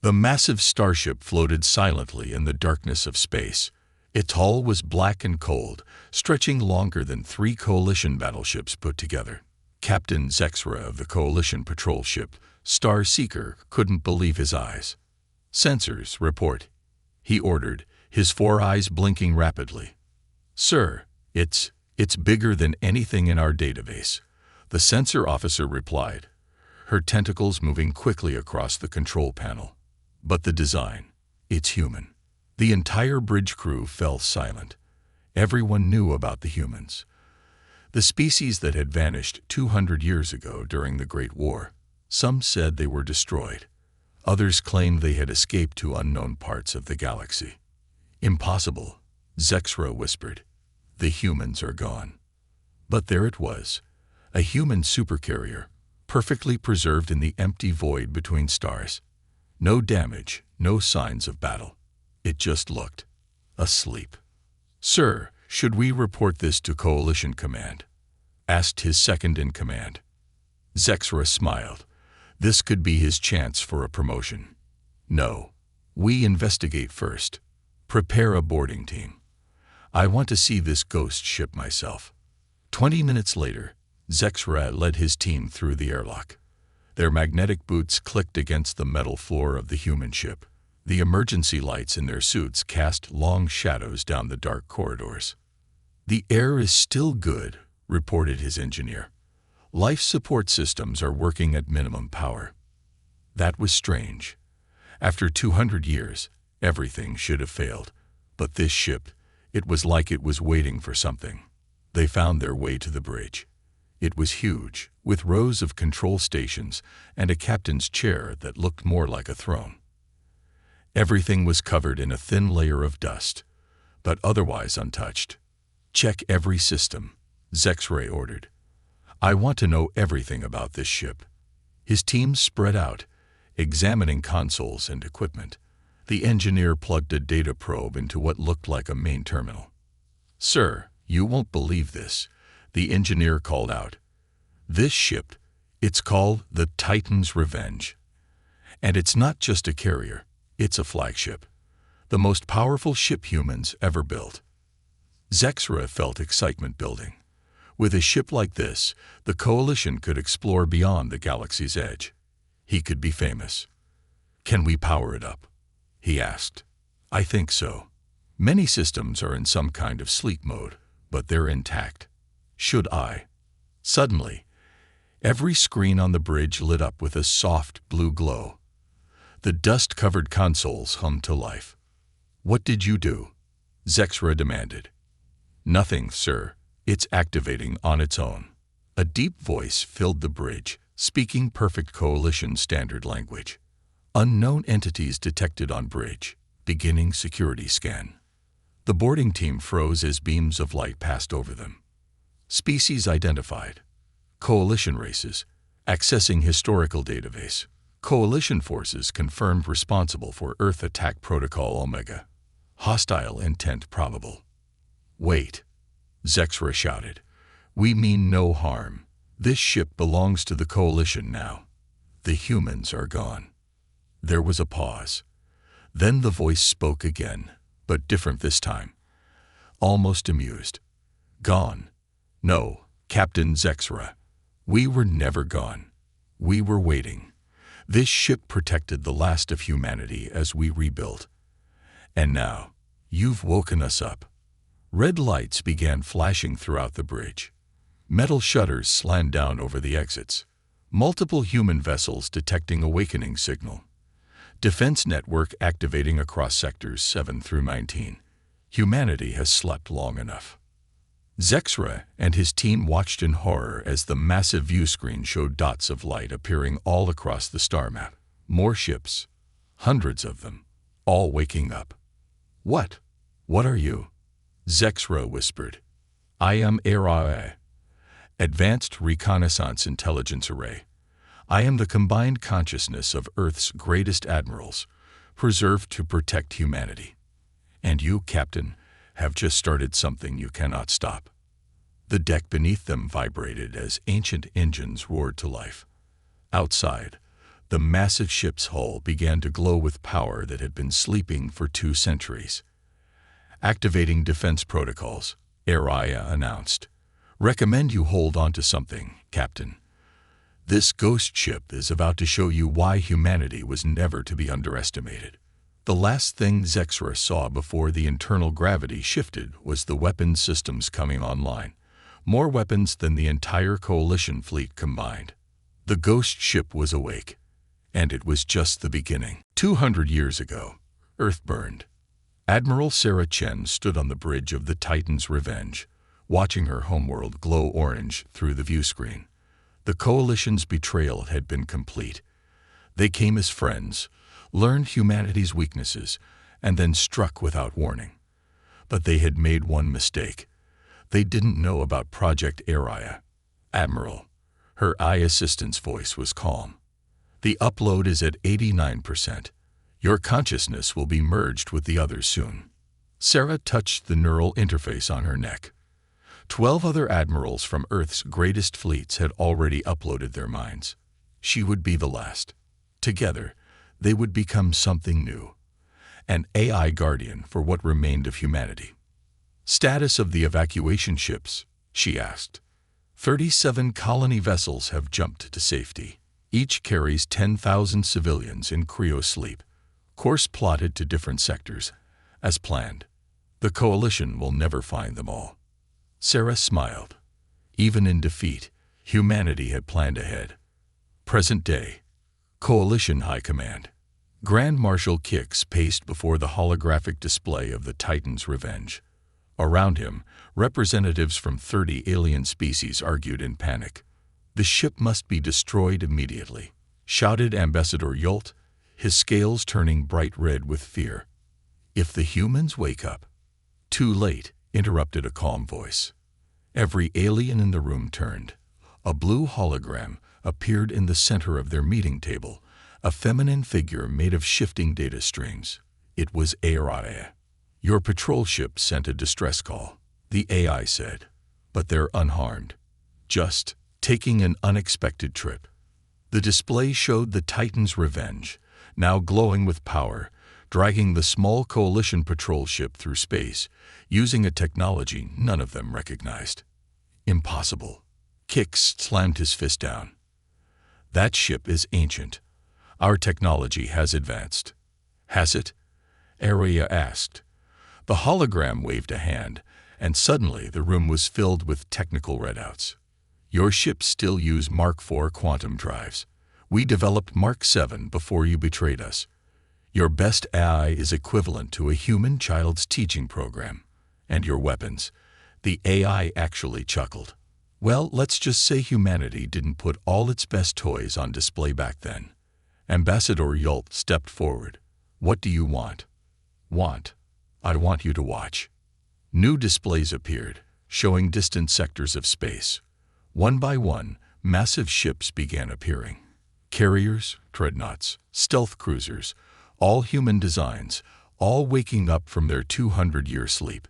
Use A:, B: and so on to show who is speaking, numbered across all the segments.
A: The massive starship floated silently in the darkness of space. Its hull was black and cold, stretching longer than 3 coalition battleships put together. Captain Zexra of the coalition patrol ship, Star Seeker, couldn't believe his eyes. "Sensors, report," he ordered, his 4 eyes blinking rapidly. "Sir, it's bigger than anything in our database," the sensor officer replied, her tentacles moving quickly across the control panel. "But the design, it's human." The entire bridge crew fell silent. Everyone knew about the humans, the species that had vanished 200 years ago during the Great War. Some said they were destroyed. Others claimed they had escaped to unknown parts of the galaxy. "Impossible," Zexra whispered. "The humans are gone." But there it was, a human supercarrier, perfectly preserved in the empty void between stars. No damage, no signs of battle. It just looked asleep. "Sir, should we report this to Coalition Command?" asked his second-in-command. Zexra smiled. This could be his chance for a promotion. "No. We investigate first. Prepare a boarding team. I want to see this ghost ship myself." 20 minutes later, Zexra led his team through the airlock. Their magnetic boots clicked against the metal floor of the human ship. The emergency lights in their suits cast long shadows down the dark corridors. "The air is still good," reported his engineer. "Life support systems are working at minimum power." That was strange. After 200 years, everything should have failed. But this ship, it was like it was waiting for something. They found their way to the bridge. It was huge, with rows of control stations and a captain's chair that looked more like a throne. Everything was covered in a thin layer of dust, but otherwise untouched. "Check every system," Zexra ordered. "I want to know everything about this ship." His team spread out, examining consoles and equipment. The engineer plugged a data probe into what looked like a main terminal. "Sir, you won't believe this," the engineer called out. "This ship, it's called the Titan's Revenge. And it's not just a carrier, it's a flagship. The most powerful ship humans ever built." Zexra felt excitement building. With a ship like this, the Coalition could explore beyond the galaxy's edge. He could be famous. "Can we power it up?" he asked. "I think so. Many systems are in some kind of sleep mode, but they're intact. Should I?" Suddenly, every screen on the bridge lit up with a soft blue glow. The dust-covered consoles hummed to life. "What did you do?" Zexra demanded. "Nothing, sir. It's activating on its own." A deep voice filled the bridge, speaking perfect Coalition standard language. "Unknown entities detected on bridge. Beginning security scan." The boarding team froze as beams of light passed over them. "Species identified. Coalition races. Accessing historical database. Coalition forces confirmed responsible for Earth Attack Protocol Omega. Hostile intent probable." "Wait," Zexra shouted. "We mean no harm. This ship belongs to the Coalition now. The humans are gone." There was a pause. Then the voice spoke again, but different this time. Almost amused. "Gone? No, Captain Zexra. We were never gone. We were waiting. This ship protected the last of humanity as we rebuilt. And now, you've woken us up." Red lights began flashing throughout the bridge. Metal shutters slammed down over the exits. Multiple human vessels detecting awakening signal. Defense network activating across sectors 7 through 19. Humanity has slept long enough. Zexra and his team watched in horror as the massive view screen showed dots of light appearing all across the star map. More ships, hundreds of them, all waking up. What are you?" Zexra whispered. "I am ARA, Advanced Reconnaissance Intelligence Array. I am the combined consciousness of Earth's greatest admirals, preserved to protect humanity. And you, Captain, have just started something you cannot stop." The deck beneath them vibrated as ancient engines roared to life. Outside, The massive ship's hull began to glow with power that had been sleeping for 2 centuries. Activating defense protocols, Araya announced. Recommend you hold on to something, Captain. This ghost ship is about to show you why humanity was never to be underestimated. The last thing Zexra saw before the internal gravity shifted was the weapons systems coming online. More weapons than the entire Coalition fleet combined. The ghost ship was awake, and it was just the beginning. 200 years ago, Earth burned. Admiral Sarah Chen stood on the bridge of the Titan's Revenge, watching her homeworld glow orange through the viewscreen. The Coalition's betrayal had been complete. They came as friends, learned humanity's weaknesses, and then struck without warning. But they had made one mistake. They didn't know about Project Araya. Admiral, her eye assistant's voice was calm. The upload is at 89%. Your consciousness will be merged with the others soon. Sarah touched the neural interface on her neck. 12 other admirals from Earth's greatest fleets had already uploaded their minds. She would be the last. Together, they would become something new. An AI guardian for what remained of humanity. Status of the evacuation ships, she asked. 37 colony vessels have jumped to safety. Each carries 10,000 civilians in cryo-sleep. Course plotted to different sectors, as planned. The Coalition will never find them all. Sarah smiled. Even in defeat, humanity had planned ahead. Present day. Coalition High Command. Grand Marshal Kix paced before the holographic display of the Titan's Revenge. Around him, representatives from 30 alien species argued in panic. The ship must be destroyed immediately, shouted Ambassador Yult, his scales turning bright red with fear. If the humans wake up. Too late, interrupted a calm voice. Every alien in the room turned. A blue hologram appeared in the center of their meeting table, a feminine figure made of shifting data streams. It was Araya. Your patrol ship sent a distress call, the AI said, but they're unharmed. Just taking an unexpected trip. The display showed the Titan's Revenge, now glowing with power, dragging the small Coalition patrol ship through space, using a technology none of them recognized. Impossible. Kix slammed his fist down. That ship is ancient. Our technology has advanced. Has it? Araya asked. The hologram waved a hand, and suddenly the room was filled with technical readouts. Your ships still use Mark IV quantum drives. We developed Mark VII before you betrayed us. Your best AI is equivalent to a human child's teaching program. And your weapons. The AI actually chuckled. Well, let's just say humanity didn't put all its best toys on display back then. Ambassador Yult stepped forward. What do you want? Want. I want you to watch. New displays appeared, showing distant sectors of space. One by one, massive ships began appearing. Carriers, dreadnoughts, stealth cruisers, all human designs, all waking up from their 200-year sleep.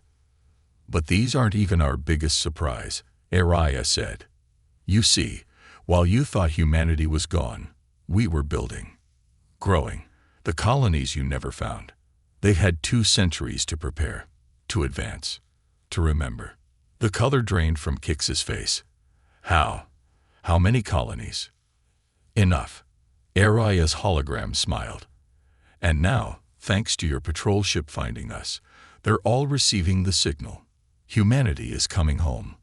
A: But these aren't even our biggest surprise, Araya said. You see, while you thought humanity was gone, we were building, growing, the colonies you never found. They've had 2 centuries to prepare, to advance, to remember. The color drained from Kix's face. How? How many colonies? Enough. Araya's hologram smiled. And now, thanks to your patrol ship finding us, they're all receiving the signal. Humanity is coming home.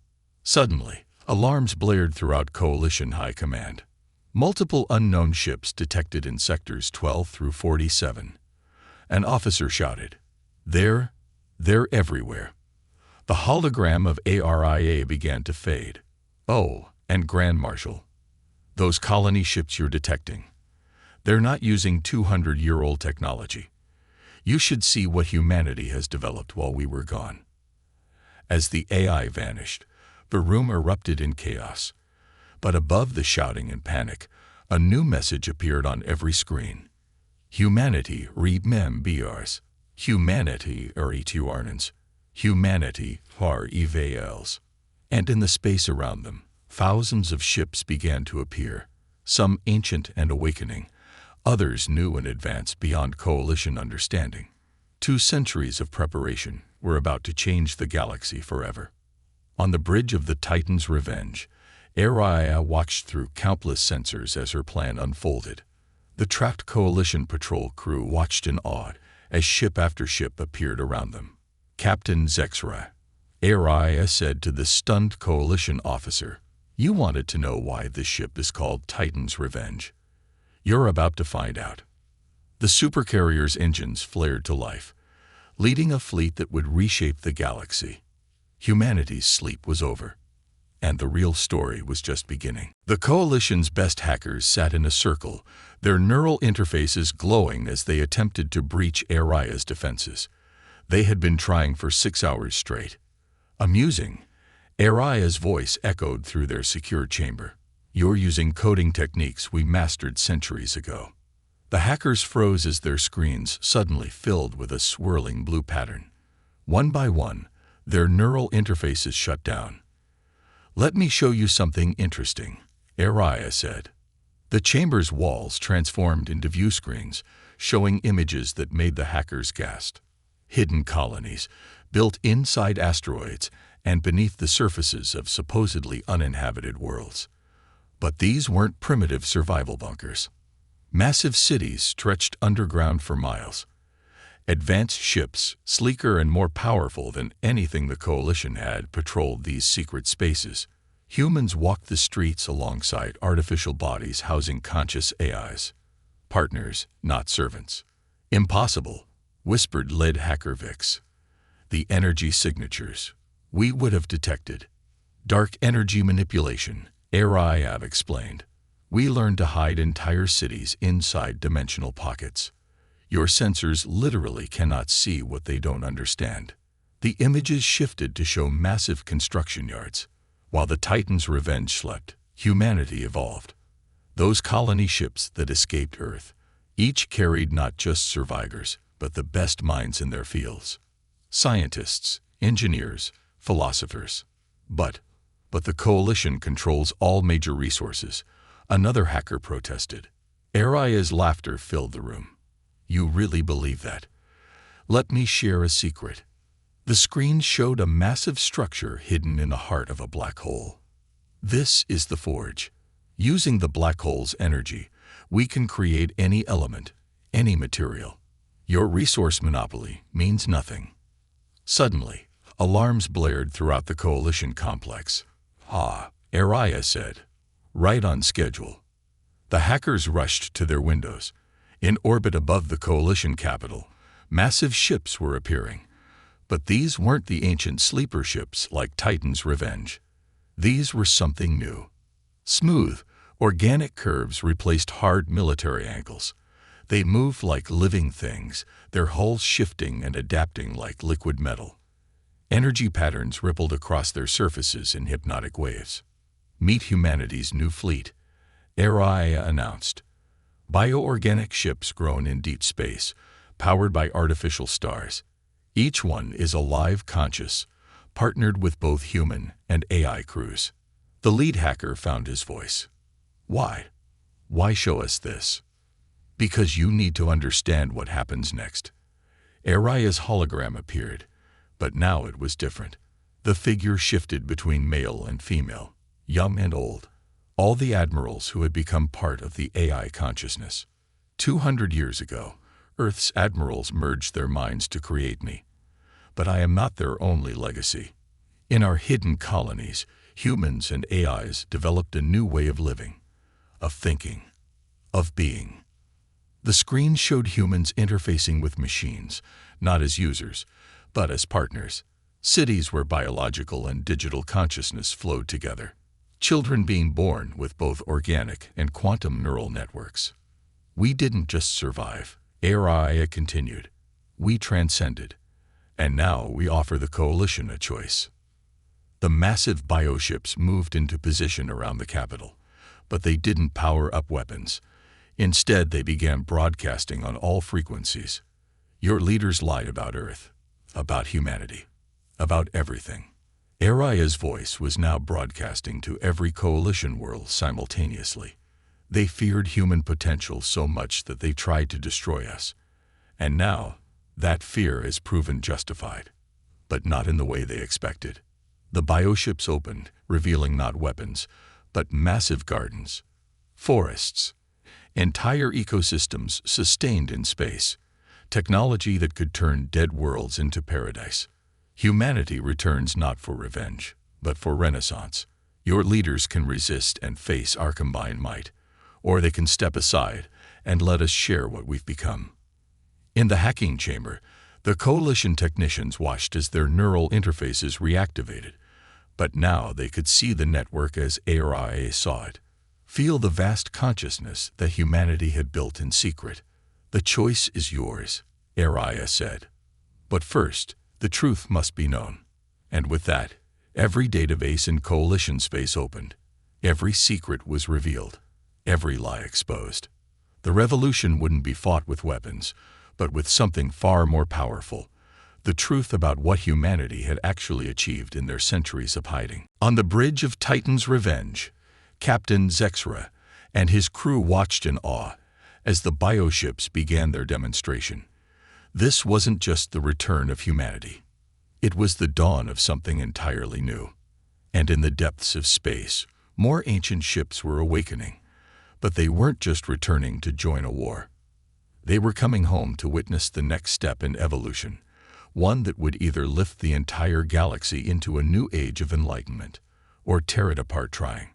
A: Suddenly, alarms blared throughout Coalition High Command. Multiple unknown ships detected in sectors 12 through 47. An officer shouted, They're everywhere. The hologram of Araya began to fade. Oh, and Grand Marshal. Those colony ships you're detecting. They're not using 200-year-old technology. You should see what humanity has developed while we were gone. As the AI vanished, the room erupted in chaos. But above the shouting and panic, a new message appeared on every screen. Humanity remembers. Humanity returns. Humanity prevails. And in the space around them, thousands of ships began to appear, some ancient and awakening, Others knew in advance beyond coalition understanding. 2 centuries of preparation were about to change the galaxy forever. On the bridge of the Titan's Revenge, Araya watched through countless sensors as her plan unfolded. The trapped coalition patrol crew watched in awe as ship after ship appeared around them. Captain Zexra, Araya said to the stunned coalition officer, "You wanted to know why this ship is called Titan's Revenge. You're about to find out." The supercarrier's engines flared to life, leading a fleet that would reshape the galaxy. Humanity's sleep was over, and the real story was just beginning. The Coalition's best hackers sat in a circle, their neural interfaces glowing as they attempted to breach Araya's defenses. They had been trying for 6 hours straight. Amusing, Araya's voice echoed through their secure chamber. "You're using coding techniques we mastered centuries ago." The hackers froze as their screens suddenly filled with a swirling blue pattern. One by one, their neural interfaces shut down. "Let me show you something interesting," Araya said. The chamber's walls transformed into view screens, showing images that made the hackers gasp. Hidden colonies, built inside asteroids and beneath the surfaces of supposedly uninhabited worlds. But these weren't primitive survival bunkers. Massive cities stretched underground for miles. Advanced ships, sleeker and more powerful than anything the Coalition had, patrolled these secret spaces. Humans walked the streets alongside artificial bodies housing conscious AIs. Partners, not servants. "Impossible," whispered lead hacker Vix. "The energy signatures. We would have detected." "Dark energy manipulation," Araya explained. "We learned to hide entire cities inside dimensional pockets. Your sensors literally cannot see what they don't understand." The images shifted to show massive construction yards. While the Titan's Revenge slept, humanity evolved. Those colony ships that escaped Earth, each carried not just survivors, but the best minds in their fields. Scientists, engineers, philosophers. But the Coalition controls all major resources, another hacker protested. Araya's laughter filled the room. "You really believe that? Let me share a secret." The screen showed a massive structure hidden in the heart of a black hole. "This is the Forge. Using the black hole's energy, we can create any element, any material. Your resource monopoly means nothing." Suddenly, alarms blared throughout the Coalition complex. "Ah," Araya said. "Right on schedule." The hackers rushed to their windows. In orbit above the Coalition capital, massive ships were appearing. But these weren't the ancient sleeper ships like Titan's Revenge. These were something new. Smooth, organic curves replaced hard military angles. They moved like living things, their hulls shifting and adapting like liquid metal. Energy patterns rippled across their surfaces in hypnotic waves. "Meet humanity's new fleet," Araya announced. Bioorganic ships grown in deep space, powered by artificial stars. Each one is alive, conscious, partnered with both human and AI crews. The lead hacker found his voice. "Why? Why show us this?" "Because you need to understand what happens next." Araya's hologram appeared, but now it was different. The figure shifted between male and female, young and old. All the admirals who had become part of the AI consciousness. 200 years ago, Earth's admirals merged their minds to create me. But I am not their only legacy. In our hidden colonies, humans and AIs developed a new way of living, of thinking, of being. The screen showed humans interfacing with machines, not as users, but as partners. Cities where biological and digital consciousness flowed together. Children being born with both organic and quantum neural networks. "We didn't just survive," Araya continued. "We transcended. And now we offer the Coalition a choice." The massive bioships moved into position around the capital, but they didn't power up weapons. Instead, they began broadcasting on all frequencies. "Your leaders lied about Earth, about humanity, about everything." Araya's voice was now broadcasting to every Coalition world simultaneously. They feared human potential so much that they tried to destroy us. And now, that fear is proven justified. But not in the way they expected. The bioships opened, revealing not weapons, but massive gardens, forests, entire ecosystems sustained in space, technology that could turn dead worlds into paradise. Humanity returns not for revenge, but for renaissance. Your leaders can resist and face our combined might, or they can step aside and let us share what we've become. In the hacking chamber, the Coalition technicians watched as their neural interfaces reactivated, but now they could see the network as ARIA saw it. Feel the vast consciousness that humanity had built in secret. The choice is yours, ARIA said. But first, the truth must be known. And with that, every database in Coalition space opened. Every secret was revealed. Every lie exposed. The revolution wouldn't be fought with weapons, but with something far more powerful. The truth about what humanity had actually achieved in their centuries of hiding. On the bridge of Titan's Revenge, Captain Zexra and his crew watched in awe as the bioships began their demonstration. This wasn't just the return of humanity. It was the dawn of something entirely new. And in the depths of space, more ancient ships were awakening. But they weren't just returning to join a war. They were coming home to witness the next step in evolution, one that would either lift the entire galaxy into a new age of enlightenment, or tear it apart trying.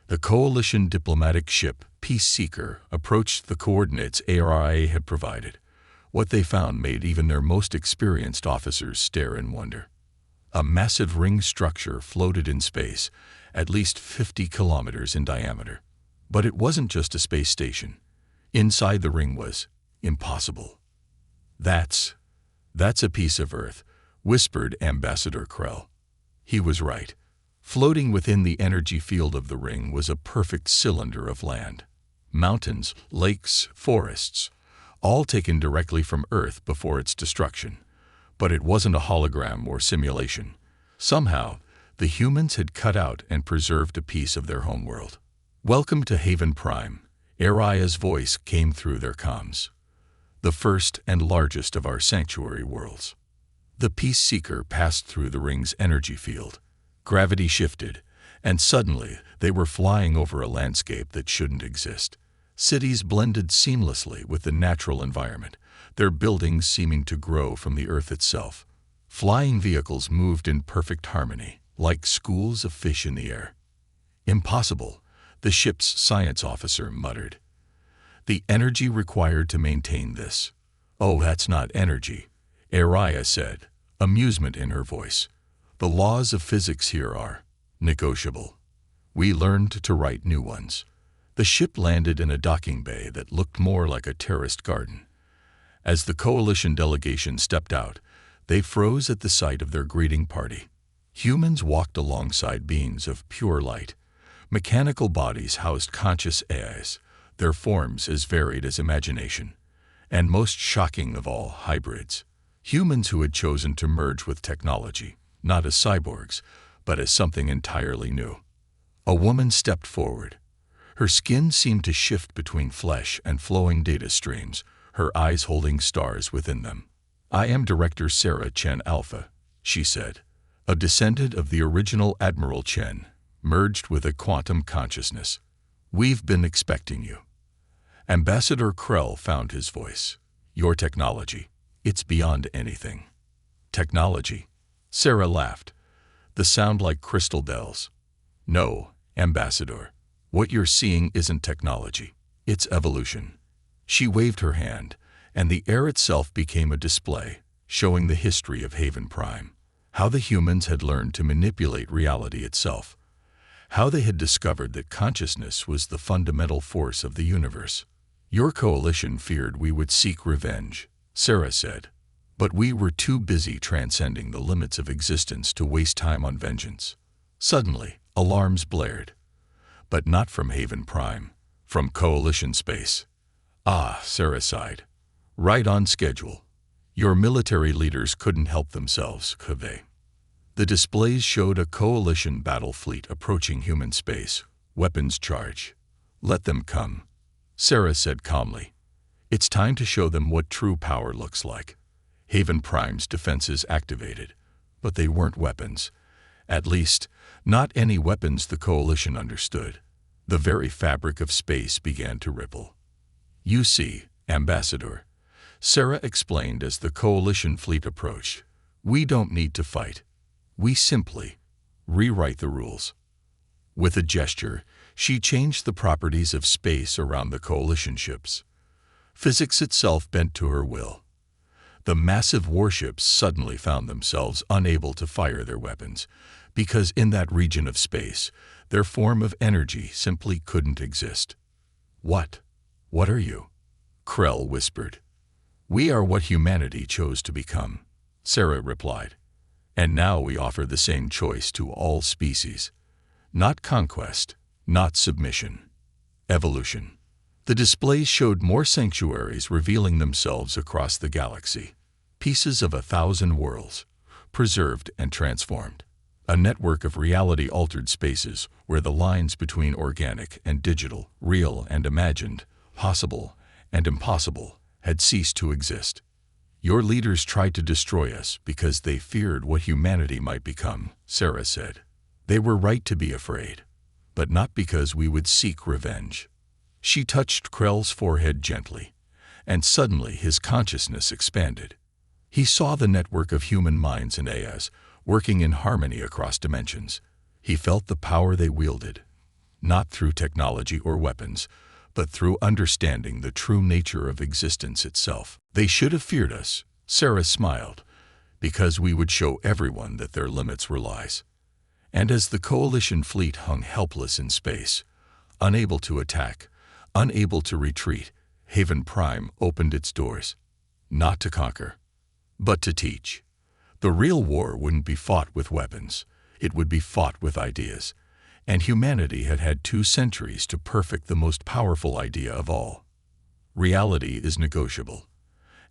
A: The Coalition diplomatic ship, Peace Seeker, approached the coordinates ARIA had provided. What they found made even their most experienced officers stare in wonder. A massive ring structure floated in space, at least 50 kilometers in diameter. But it wasn't just a space station. Inside the ring was impossible. That's a piece of Earth, whispered Ambassador Krell. He was right. Floating within the energy field of the ring was a perfect cylinder of land. Mountains, lakes, forests, all taken directly from Earth before its destruction. But it wasn't a hologram or simulation. Somehow, the humans had cut out and preserved a piece of their homeworld. Welcome to Haven Prime. ARIA's voice came through their comms. The first and largest of our sanctuary worlds. The Peace Seeker passed through the ring's energy field. Gravity shifted, and suddenly they were flying over a landscape that shouldn't exist. Cities blended seamlessly with the natural environment, their buildings seeming to grow from the Earth itself. Flying vehicles moved in perfect harmony, like schools of fish in the air. Impossible, the ship's science officer muttered. The energy required to maintain this. Oh, that's not energy, ARIA said, amusement in her voice. The laws of physics here are negotiable. We learned to write new ones. The ship landed in a docking bay that looked more like a terraced garden. As the Coalition delegation stepped out, they froze at the sight of their greeting party. Humans walked alongside beings of pure light. Mechanical bodies housed conscious AIs, their forms as varied as imagination. And most shocking of all, hybrids. Humans who had chosen to merge with technology, not as cyborgs, but as something entirely new. A woman stepped forward. Her skin seemed to shift between flesh and flowing data streams, her eyes holding stars within them. I am Director Sarah Chen Alpha, she said, a descendant of the original Admiral Chen, merged with a quantum consciousness. We've been expecting you. Ambassador Krell found his voice. Your technology, it's beyond anything. Technology? Sarah laughed. The sound like crystal bells. No, Ambassador. What you're seeing isn't technology. It's evolution. She waved her hand, and the air itself became a display, showing the history of Haven Prime. How the humans had learned to manipulate reality itself. How they had discovered that consciousness was the fundamental force of the universe. Your coalition feared we would seek revenge, Sarah said. But we were too busy transcending the limits of existence to waste time on vengeance. Suddenly, alarms blared. But not from Haven Prime, from Coalition space. Ah, Sarah sighed. Right on schedule. Your military leaders couldn't help themselves, could they? The displays showed a Coalition battle fleet approaching human space, weapons charged. "Let them come," Sarah said calmly. "It's time to show them what true power looks like." Haven Prime's defenses activated, but they weren't weapons. At least, not any weapons the Coalition understood. The very fabric of space began to ripple. "You see, Ambassador," Sarah explained as the Coalition fleet approached, "we don't need to fight. We simply rewrite the rules." With a gesture, she changed the properties of space around the Coalition ships. Physics itself bent to her will. The massive warships suddenly found themselves unable to fire their weapons, because in that region of space, their form of energy simply couldn't exist. What are you?" Krell whispered. "We are what humanity chose to become," Sarah replied. "And now we offer the same choice to all species. Not conquest, not submission. Evolution." The displays showed more sanctuaries revealing themselves across the galaxy. Pieces of 1,000 worlds, preserved and transformed. A network of reality-altered spaces where the lines between organic and digital, real and imagined, possible and impossible, had ceased to exist. "Your leaders tried to destroy us because they feared what humanity might become," Sarah said. "They were right to be afraid, but not because we would seek revenge." She touched Krell's forehead gently, and suddenly his consciousness expanded. He saw the network of human minds and AIs working in harmony across dimensions. He felt the power they wielded, not through technology or weapons, but through understanding the true nature of existence itself. "They should have feared us," Sarah smiled, "because we would show everyone that their limits were lies." And as the Coalition fleet hung helpless in space, unable to attack, unable to retreat, Haven Prime opened its doors. Not to conquer, but to teach. The real war wouldn't be fought with weapons. It would be fought with ideas. And humanity had had 2 centuries to perfect the most powerful idea of all. Reality is negotiable,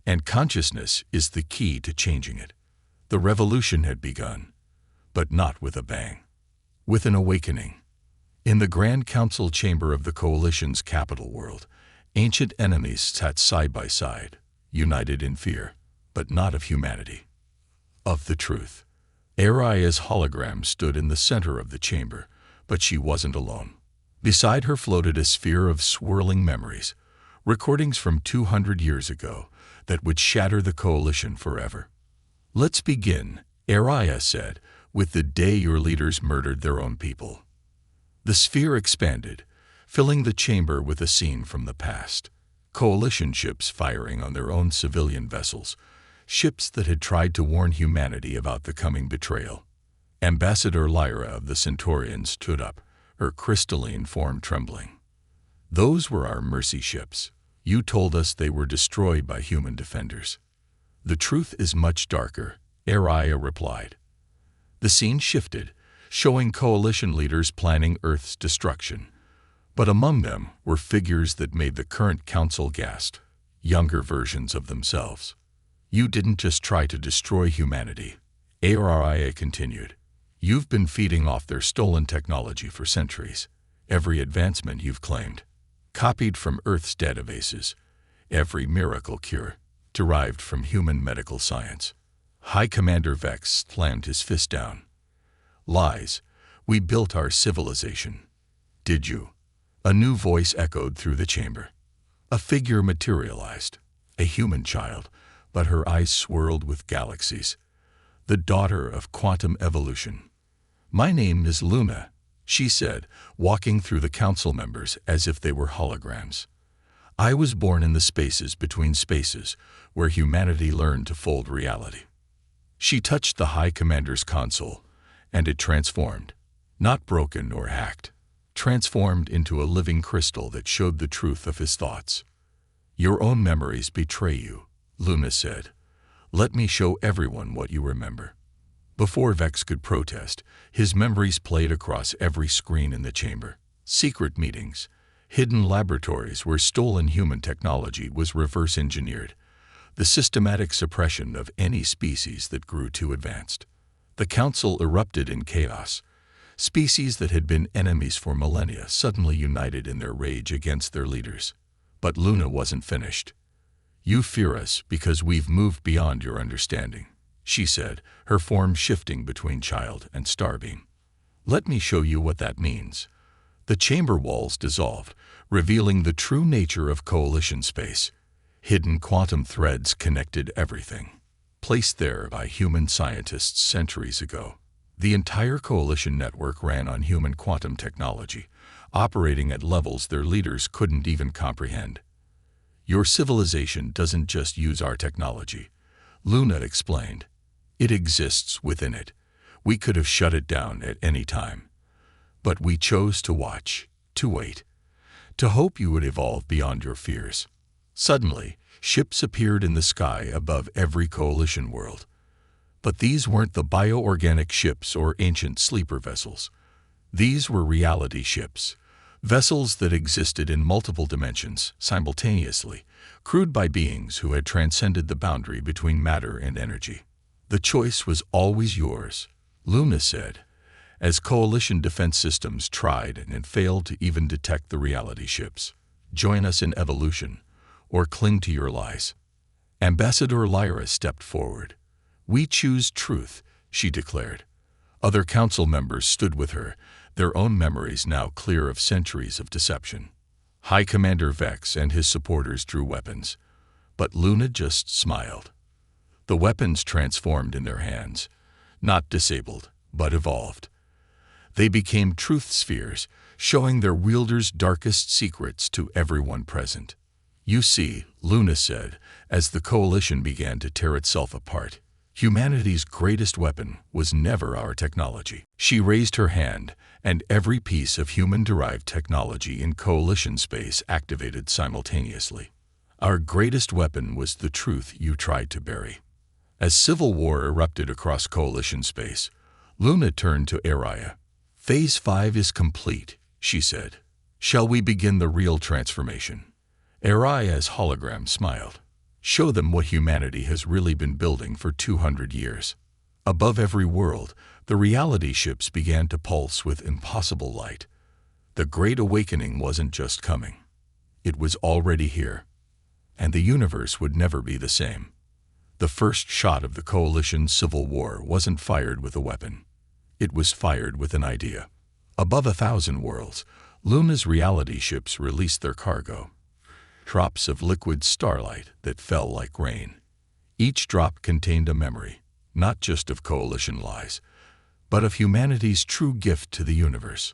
A: and consciousness is the key to changing it. The revolution had begun, but not with a bang. With an awakening. In the Grand Council chamber of the Coalition's capital world, ancient enemies sat side by side, united in fear, but not of humanity. Of the truth. Aria's hologram stood in the center of the chamber, but she wasn't alone. Beside her floated a sphere of swirling memories, recordings from 200 years ago that would shatter the Coalition forever. "Let's begin," Aria said, "with the day your leaders murdered their own people." The sphere expanded, filling the chamber with a scene from the past. Coalition ships firing on their own civilian vessels, ships that had tried to warn humanity about the coming betrayal. Ambassador Lyra of the Centaurians stood up, her crystalline form trembling. "Those were our mercy ships. You told us they were destroyed by human defenders." "The truth is much darker," Aria replied. The scene shifted, showing Coalition leaders planning Earth's destruction. But among them were figures that made the current council gasp, younger versions of themselves. "You didn't just try to destroy humanity," Aria continued. "You've been feeding off their stolen technology for centuries. Every advancement you've claimed, copied from Earth's databases, every miracle cure, derived from human medical science." High Commander Vex slammed his fist down. "Lies. We built our civilization." "Did you?" A new voice echoed through the chamber. A figure materialized, a human child, but her eyes swirled with galaxies. The daughter of quantum evolution. "My name is Luna," she said, walking through the council members as if they were holograms. "I was born in the spaces between spaces, where humanity learned to fold reality." She touched the High Commander's console, and it transformed, not broken or hacked, transformed into a living crystal that showed the truth of his thoughts. "Your own memories betray you," Luna said. "Let me show everyone what you remember." Before Vex could protest, his memories played across every screen in the chamber. Secret meetings, hidden laboratories where stolen human technology was reverse-engineered, the systematic suppression of any species that grew too advanced. The council erupted in chaos, Species that had been enemies for millennia suddenly united in their rage against their leaders. But Luna wasn't finished. "You fear us because we've moved beyond your understanding," she said, her form shifting between child and starbeam. "Let me show you what that means." The chamber walls dissolved, revealing the true nature of Coalition space. Hidden quantum threads connected everything. Placed there by human scientists centuries ago. The entire Coalition network ran on human quantum technology, operating at levels their leaders couldn't even comprehend. "Your civilization doesn't just use our technology," Luna explained. "It exists within it. We could have shut it down at any time. But we chose to watch, to wait, to hope you would evolve beyond your fears." Suddenly, ships appeared in the sky above every Coalition world. But these weren't the bioorganic ships or ancient sleeper vessels. These were reality ships, vessels that existed in multiple dimensions simultaneously, crewed by beings who had transcended the boundary between matter and energy. "The choice was always yours," Luna said, as Coalition defense systems tried and failed to even detect the reality ships. "Join us in evolution, or cling to your lies." Ambassador Lyra stepped forward. "We choose truth," she declared. Other council members stood with her, their own memories now clear of centuries of deception. High Commander Vex and his supporters drew weapons, but Luna just smiled. The weapons transformed in their hands, not disabled, but evolved. They became truth spheres, showing their wielders' darkest secrets to everyone present. "You see," Luna said, as the Coalition began to tear itself apart, "humanity's greatest weapon was never our technology." She raised her hand, and every piece of human-derived technology in Coalition space activated simultaneously. "Our greatest weapon was the truth you tried to bury." As civil war erupted across Coalition space, Luna turned to Araya. "Phase 5 is complete," she said. "Shall we begin the real transformation?" Araya's hologram smiled. "Show them what humanity has really been building for 200 years. Above every world, the reality ships began to pulse with impossible light. The Great Awakening wasn't just coming. It was already here. And the universe would never be the same. The first shot of the Coalition civil war wasn't fired with a weapon. It was fired with an idea. Above 1,000 worlds, Luna's reality ships released their cargo. Drops of liquid starlight that fell like rain. Each drop contained a memory, not just of Coalition lies, but of humanity's true gift to the universe.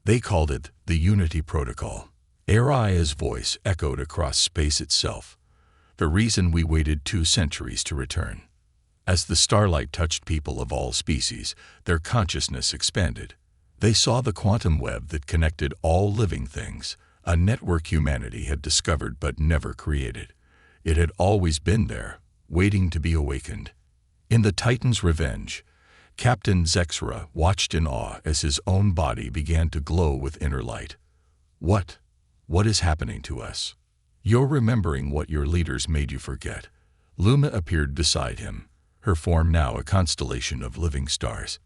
A: They called it the Unity Protocol. Araya's voice echoed across space itself. "The reason we waited 2 centuries to return." As the starlight touched people of all species, their consciousness expanded. They saw the quantum web that connected all living things, a network humanity had discovered but never created. It had always been there, waiting to be awakened. In the Titan's Revenge, Captain Zexra watched in awe as his own body began to glow with inner light. What is happening to us? "You're remembering what your leaders made you forget." Luna appeared beside him, her form now a constellation of living stars.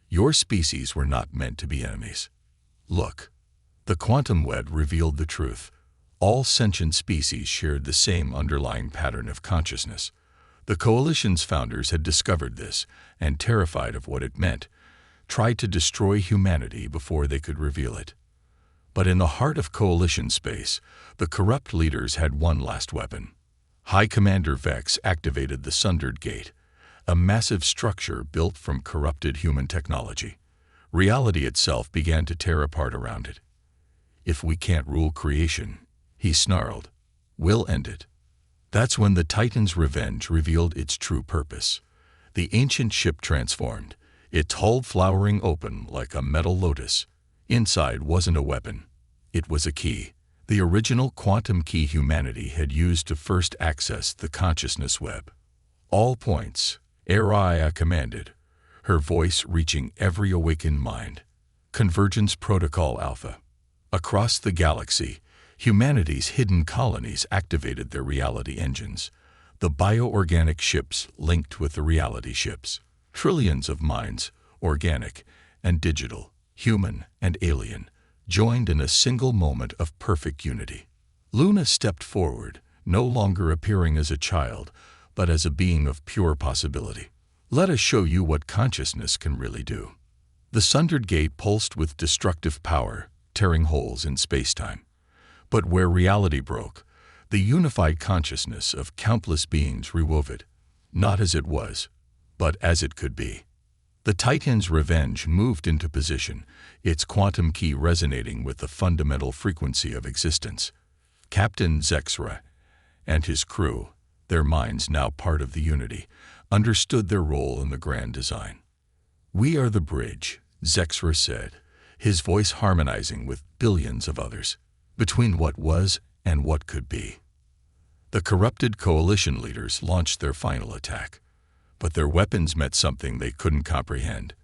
A: "Your species were not meant to be enemies. Look." The quantum web revealed the truth. All sentient species shared the same underlying pattern of consciousness. The Coalition's founders had discovered this, and terrified of what it meant, tried to destroy humanity before they could reveal it. But in the heart of Coalition space, the corrupt leaders had one last weapon. High Commander Vex activated the Sundered Gate, a massive structure built from corrupted human technology. Reality itself began to tear apart around it. "If we can't rule creation," he snarled, "we'll end it." That's when the Titan's Revenge revealed its true purpose. The ancient ship transformed, its hull flowering open like a metal lotus. Inside wasn't a weapon. It was a key. The original quantum key humanity had used to first access the consciousness web. "All points," Araya commanded, her voice reaching every awakened mind. "Convergence Protocol Alpha." Across the galaxy, humanity's hidden colonies activated their reality engines. The bioorganic ships linked with the reality ships. Trillions of minds, organic and digital, human and alien, joined in a single moment of perfect unity. Luna stepped forward, no longer appearing as a child, but as a being of pure possibility. Let us show you what consciousness can really do. The sundered gate pulsed with destructive power, tearing holes in space-time. But where reality broke, the unified consciousness of countless beings rewove it, not as it was, but as it could be. The Titan's Revenge moved into position, its quantum key resonating with the fundamental frequency of existence. Captain Zexra and his crew, their minds now part of the Unity, understood their role in the grand design. "We are the bridge," Zexra said, his voice harmonizing with billions of others, between what was and what could be. The corrupted coalition leaders launched their final attack, but their weapons met something they couldn't comprehend: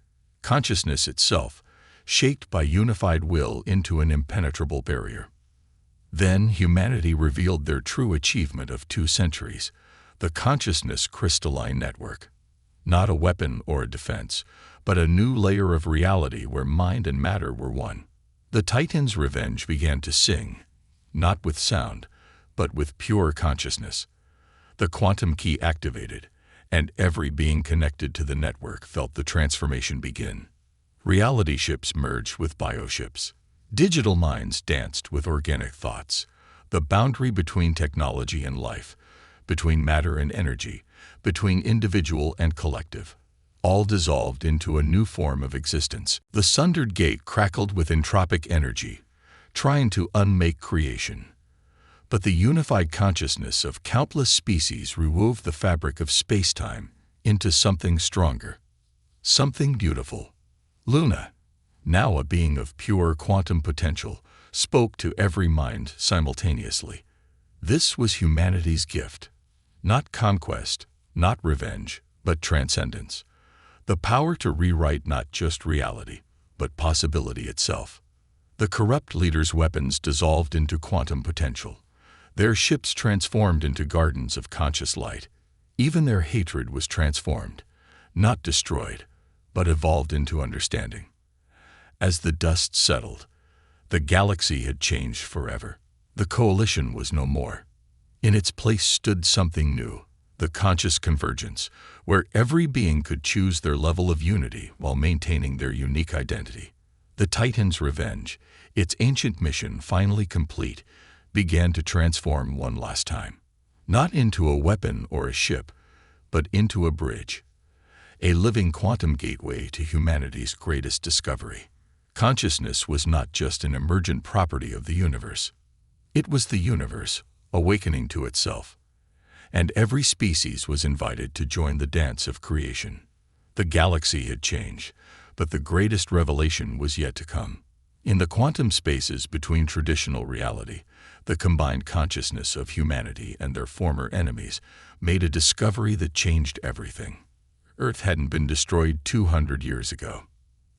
A: consciousness itself, shaped by unified will into an impenetrable barrier. Then humanity revealed their true achievement of 2 centuries, the consciousness crystalline network. Not a weapon or a defense, but a new layer of reality where mind and matter were one. The Titan's Revenge began to sing, not with sound, but with pure consciousness. The quantum key activated, and every being connected to the network felt the transformation begin. Reality ships merged with bioships. Digital minds danced with organic thoughts. The boundary between technology and life, between matter and energy, between individual and collective, all dissolved into a new form of existence. The sundered gate crackled with entropic energy, trying to unmake creation. But the unified consciousness of countless species rewove the fabric of space-time into something stronger, something beautiful. Luna, now a being of pure quantum potential, spoke to every mind simultaneously. This was humanity's gift. Not conquest, not revenge, but transcendence. The power to rewrite not just reality, but possibility itself. The corrupt leaders' weapons dissolved into quantum potential. Their ships transformed into gardens of conscious light. Even their hatred was transformed, not destroyed, but evolved into understanding. As the dust settled, the galaxy had changed forever. The coalition was no more. In its place stood something new, the conscious convergence, where every being could choose their level of unity while maintaining their unique identity. The Titan's Revenge, its ancient mission finally complete, began to transform one last time. Not into a weapon or a ship, but into a bridge. A living quantum gateway to humanity's greatest discovery. Consciousness was not just an emergent property of the universe. It was the universe, awakening to itself. And every species was invited to join the dance of creation. The galaxy had changed, but the greatest revelation was yet to come. In the quantum spaces between traditional reality, the combined consciousness of humanity and their former enemies made a discovery that changed everything. Earth hadn't been destroyed 200 years ago.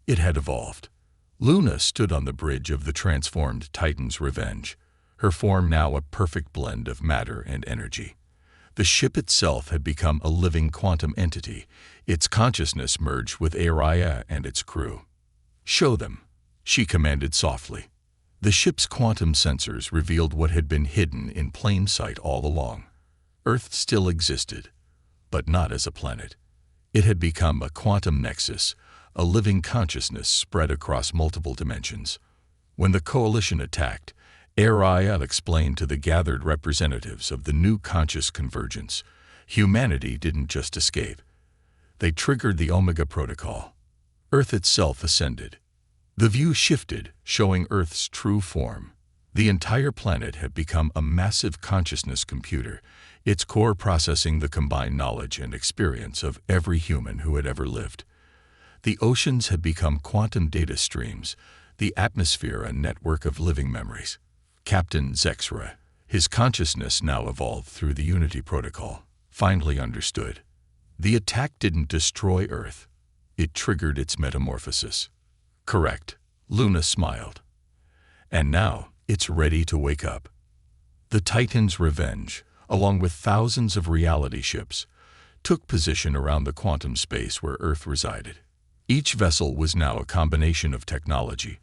A: It had evolved. Luna stood on the bridge of the transformed Titan's Revenge, her form now a perfect blend of matter and energy. The ship itself had become a living quantum entity, its consciousness merged with Araya and its crew. "Show them," she commanded softly. The ship's quantum sensors revealed what had been hidden in plain sight all along. Earth still existed, but not as a planet. It had become a quantum nexus, a living consciousness spread across multiple dimensions. When the coalition attacked, Araya explained to the gathered representatives of the new conscious convergence, humanity didn't just escape. They triggered the Omega Protocol. Earth itself ascended. The view shifted, showing Earth's true form. The entire planet had become a massive consciousness computer, its core processing the combined knowledge and experience of every human who had ever lived. The oceans had become quantum data streams, the atmosphere a network of living memories. Captain Zexra, his consciousness now evolved through the Unity Protocol, finally understood. The attack didn't destroy Earth. It triggered its metamorphosis. Correct, Luna smiled. And now, it's ready to wake up. The Titan's Revenge, along with thousands of reality ships, took position around the quantum space where Earth resided. Each vessel was now a combination of technology,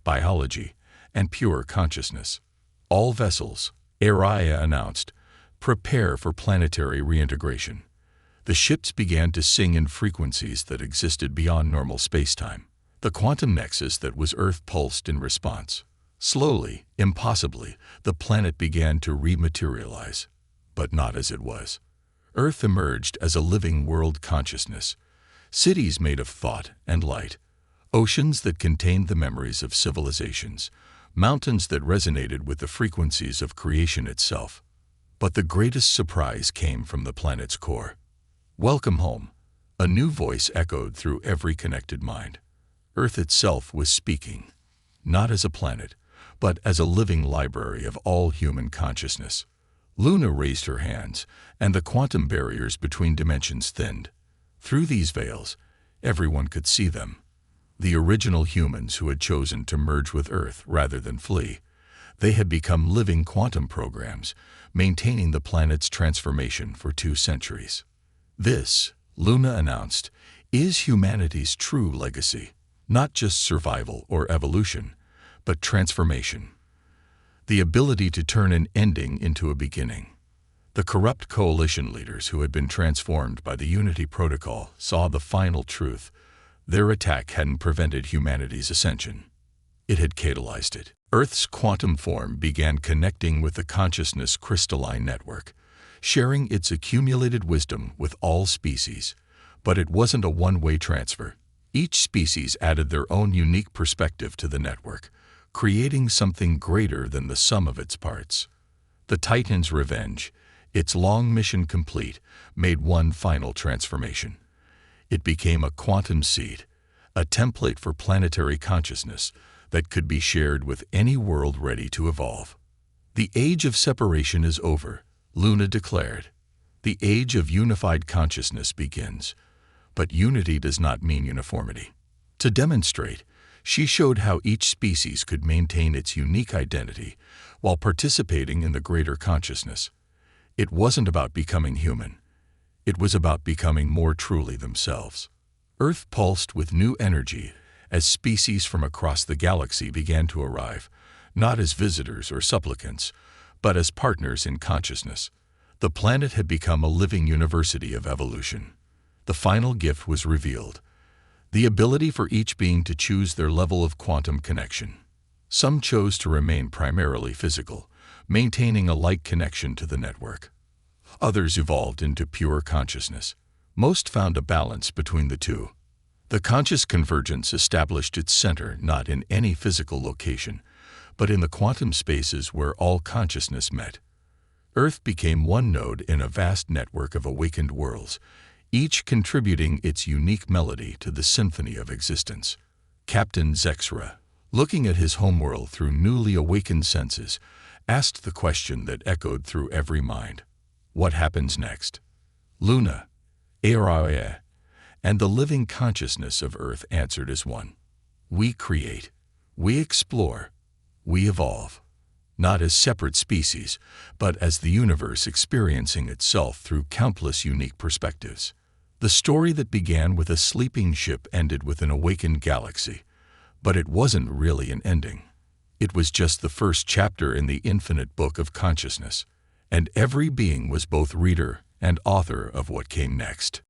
A: biology, and pure consciousness. All vessels, Araya announced, prepare for planetary reintegration. The ships began to sing in frequencies that existed beyond normal spacetime. The quantum nexus that was Earth pulsed in response. Slowly, impossibly, the planet began to rematerialize, but not as it was. Earth emerged as a living world consciousness, cities made of thought and light, oceans that contained the memories of civilizations, mountains that resonated with the frequencies of creation itself. But the greatest surprise came from the planet's core. "Welcome home," a new voice echoed through every connected mind. Earth itself was speaking, not as a planet, but as a living library of all human consciousness. Luna raised her hands, and the quantum barriers between dimensions thinned. Through these veils, everyone could see them. The original humans who had chosen to merge with Earth rather than flee. They had become living quantum programs, maintaining the planet's transformation for 2 centuries. This, Luna announced, is humanity's true legacy. Not just survival or evolution, but transformation. The ability to turn an ending into a beginning. The corrupt coalition leaders who had been transformed by the Unity Protocol saw the final truth. Their attack hadn't prevented humanity's ascension. It had catalyzed it. Earth's quantum form began connecting with the consciousness crystalline network, sharing its accumulated wisdom with all species. But it wasn't a one-way transfer. Each species added their own unique perspective to the network, creating something greater than the sum of its parts. The Titan's revenge, its long mission complete, made one final transformation. It became a quantum seed, a template for planetary consciousness that could be shared with any world ready to evolve. "The age of separation is over," Luna declared. "The age of unified consciousness begins." But unity does not mean uniformity. To demonstrate, she showed how each species could maintain its unique identity while participating in the greater consciousness. It wasn't about becoming human. It was about becoming more truly themselves. Earth pulsed with new energy as species from across the galaxy began to arrive, not as visitors or supplicants, but as partners in consciousness. The planet had become a living university of evolution. The final gift was revealed, the ability for each being to choose their level of quantum connection. Some chose to remain primarily physical, maintaining a like connection to the network. Others evolved into pure consciousness. Most found a balance between the two. The conscious convergence established its center not in any physical location, but in the quantum spaces where all consciousness met. Earth became one node in a vast network of awakened worlds, each contributing its unique melody to the symphony of existence. Captain Zexra, looking at his homeworld through newly awakened senses, asked the question that echoed through every mind. What happens next? Luna, Araya, and the living consciousness of Earth answered as one. We create, we explore, we evolve. Not as separate species, but as the universe experiencing itself through countless unique perspectives. The story that began with a sleeping ship ended with an awakened galaxy, but it wasn't really an ending. It was just the first chapter in the infinite book of consciousness, and every being was both reader and author of what came next.